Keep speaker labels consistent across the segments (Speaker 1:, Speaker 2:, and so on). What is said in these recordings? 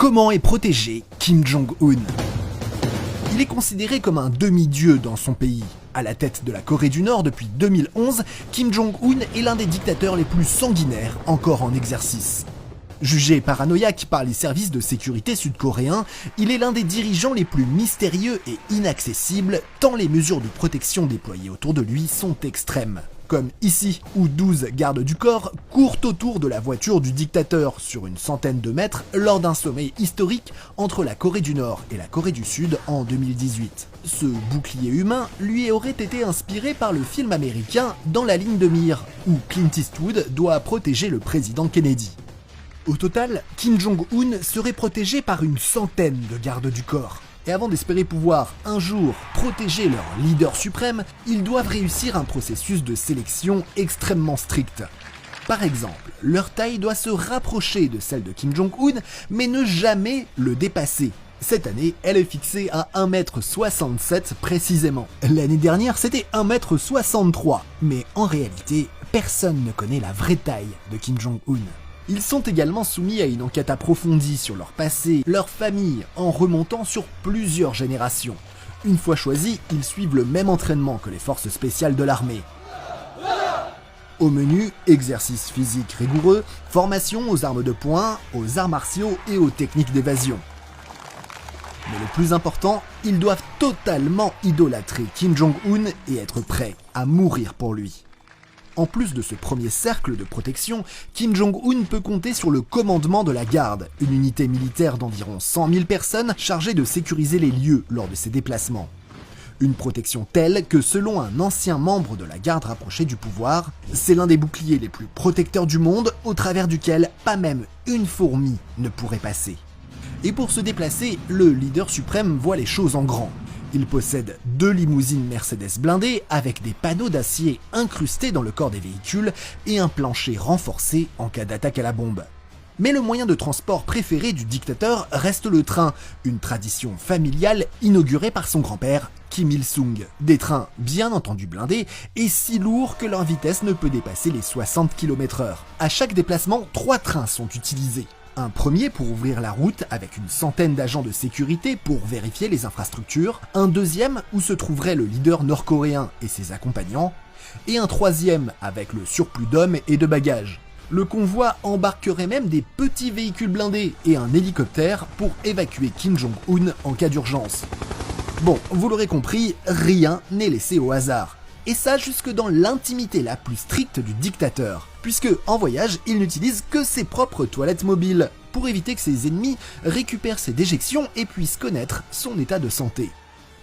Speaker 1: Comment est protégé Kim Jong-un? Il est considéré comme un demi-dieu dans son pays. À la tête de la Corée du Nord depuis 2011, Kim Jong-un est l'un des dictateurs les plus sanguinaires encore en exercice. Jugé paranoïaque par les services de sécurité sud-coréens, il est l'un des dirigeants les plus mystérieux et inaccessibles, tant les mesures de protection déployées autour de lui sont extrêmes. Comme ici, où 12 gardes du corps courent autour de la voiture du dictateur sur une centaine de mètres lors d'un sommet historique entre la Corée du Nord et la Corée du Sud en 2018. Ce bouclier humain lui aurait été inspiré par le film américain Dans la ligne de mire, où Clint Eastwood doit protéger le président Kennedy. Au total, Kim Jong-un serait protégé par une centaine de gardes du corps. Et avant d'espérer pouvoir, un jour, protéger leur leader suprême, ils doivent réussir un processus de sélection extrêmement strict. Par exemple, leur taille doit se rapprocher de celle de Kim Jong-un, mais ne jamais le dépasser. Cette année, elle est fixée à 1,67 m précisément. L'année dernière, c'était 1,63 m. Mais en réalité, personne ne connaît la vraie taille de Kim Jong-un. Ils sont également soumis à une enquête approfondie sur leur passé, leur famille, en remontant sur plusieurs générations. Une fois choisis, ils suivent le même entraînement que les forces spéciales de l'armée. Au menu, exercices physiques rigoureux, formation aux armes de poing, aux arts martiaux et aux techniques d'évasion. Mais le plus important, ils doivent totalement idolâtrer Kim Jong-un et être prêts à mourir pour lui. En plus de ce premier cercle de protection, Kim Jong-un peut compter sur le commandement de la garde, une unité militaire d'environ 100 000 personnes chargée de sécuriser les lieux lors de ses déplacements. Une protection telle que, selon un ancien membre de la garde rapprochée du pouvoir, c'est l'un des boucliers les plus protecteurs du monde, au travers duquel pas même une fourmi ne pourrait passer. Et pour se déplacer, le leader suprême voit les choses en grand. Il possède 2 limousines Mercedes blindées avec des panneaux d'acier incrustés dans le corps des véhicules et un plancher renforcé en cas d'attaque à la bombe. Mais le moyen de transport préféré du dictateur reste le train, une tradition familiale inaugurée par son grand-père, Kim Il-sung. Des trains bien entendu blindés et si lourds que leur vitesse ne peut dépasser les 60 km/h. À chaque déplacement, 3 trains sont utilisés. Un premier pour ouvrir la route avec une centaine d'agents de sécurité pour vérifier les infrastructures, un deuxième où se trouverait le leader nord-coréen et ses accompagnants, et un troisième avec le surplus d'hommes et de bagages. Le convoi embarquerait même des petits véhicules blindés et un hélicoptère pour évacuer Kim Jong-un en cas d'urgence. Bon, vous l'aurez compris, rien n'est laissé au hasard. Et ça jusque dans l'intimité la plus stricte du dictateur, puisque en voyage, il n'utilise que ses propres toilettes mobiles, pour éviter que ses ennemis récupèrent ses déjections et puissent connaître son état de santé.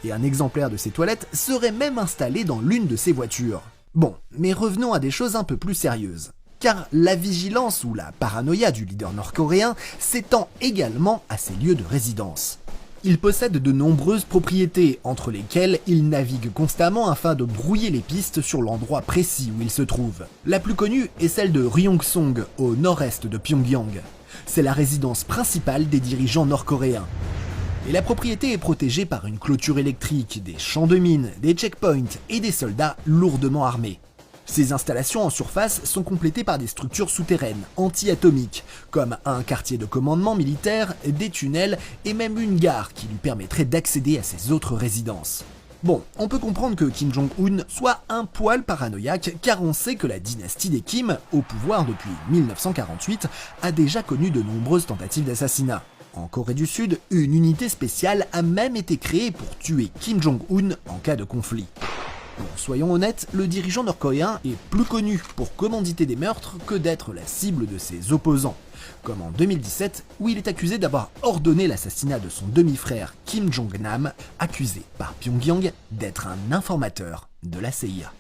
Speaker 1: Et un exemplaire de ces toilettes serait même installé dans l'une de ses voitures. Bon, mais revenons à des choses un peu plus sérieuses. Car la vigilance ou la paranoïa du leader nord-coréen s'étend également à ses lieux de résidence. Il possède de nombreuses propriétés, entre lesquelles il navigue constamment afin de brouiller les pistes sur l'endroit précis où il se trouve. La plus connue est celle de Ryong-song, au nord-est de Pyongyang. C'est la résidence principale des dirigeants nord-coréens. Et la propriété est protégée par une clôture électrique, des champs de mines, des checkpoints et des soldats lourdement armés. Ces installations en surface sont complétées par des structures souterraines, anti-atomiques, comme un quartier de commandement militaire, des tunnels et même une gare qui lui permettrait d'accéder à ses autres résidences. Bon, on peut comprendre que Kim Jong-un soit un poil paranoïaque car on sait que la dynastie des Kim, au pouvoir depuis 1948, a déjà connu de nombreuses tentatives d'assassinat. En Corée du Sud, une unité spéciale a même été créée pour tuer Kim Jong-un en cas de conflit. Bon, soyons honnêtes, le dirigeant nord-coréen est plus connu pour commanditer des meurtres que d'être la cible de ses opposants, comme en 2017 où il est accusé d'avoir ordonné l'assassinat de son demi-frère Kim Jong-nam, accusé par Pyongyang d'être un informateur de la CIA.